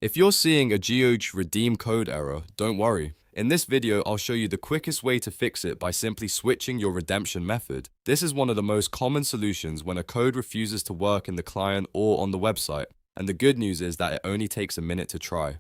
If you're seeing a GOG redeem code error, don't worry. In this video, I'll show you the quickest way to fix it by simply switching your redemption method. This is one of the most common solutions when a code refuses to work in the client or on the website, and the good news is that it only takes a minute to try.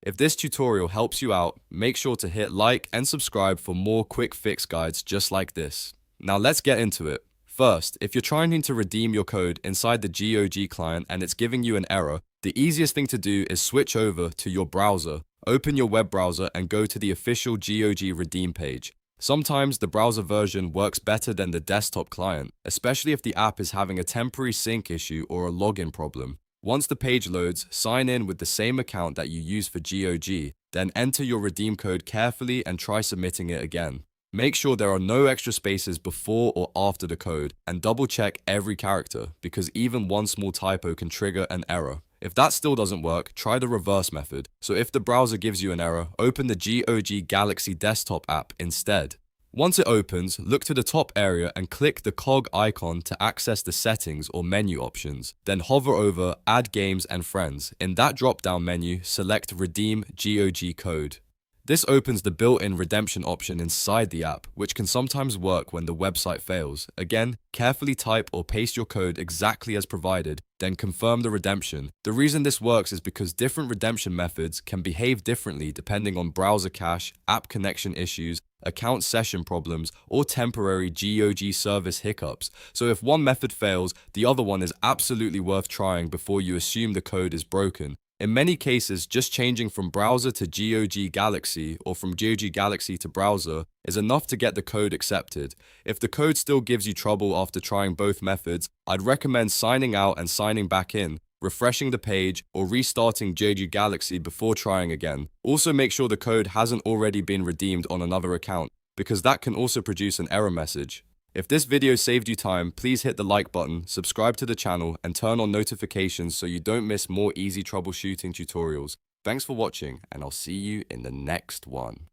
If this tutorial helps you out, make sure to hit like and subscribe for more quick fix guides just like this. Now let's get into it. First, if you're trying to redeem your code inside the GOG client and it's giving you an error, the easiest thing to do is switch over to your browser. Open your web browser and go to the official GOG redeem page. Sometimes the browser version works better than the desktop client, especially if the app is having a temporary sync issue or a login problem. Once the page loads, sign in with the same account that you use for GOG, then enter your redeem code carefully and try submitting it again. Make sure there are no extra spaces before or after the code, and double check every character, because even one small typo can trigger an error. If that still doesn't work, try the reverse method. So if the browser gives you an error, open the GOG Galaxy desktop app instead. Once it opens, look to the top area and click the cog icon to access the settings or menu options. Then hover over Add Games and Friends. In that drop-down menu, select Redeem GOG Code. This opens the built-in redemption option inside the app, which can sometimes work when the website fails. Again, carefully type or paste your code exactly as provided, then confirm the redemption. The reason this works is because different redemption methods can behave differently depending on browser cache, app connection issues, account session problems, or temporary GOG service hiccups. So if one method fails, the other one is absolutely worth trying before you assume the code is broken. In many cases, just changing from browser to GOG Galaxy or from GOG Galaxy to browser is enough to get the code accepted. If the code still gives you trouble after trying both methods, I'd recommend signing out and signing back in, refreshing the page, or restarting GOG Galaxy before trying again. Also make sure the code hasn't already been redeemed on another account, because that can also produce an error message. If this video saved you time, please hit the like button, subscribe to the channel, and turn on notifications so you don't miss more easy troubleshooting tutorials. Thanks for watching, and I'll see you in the next one.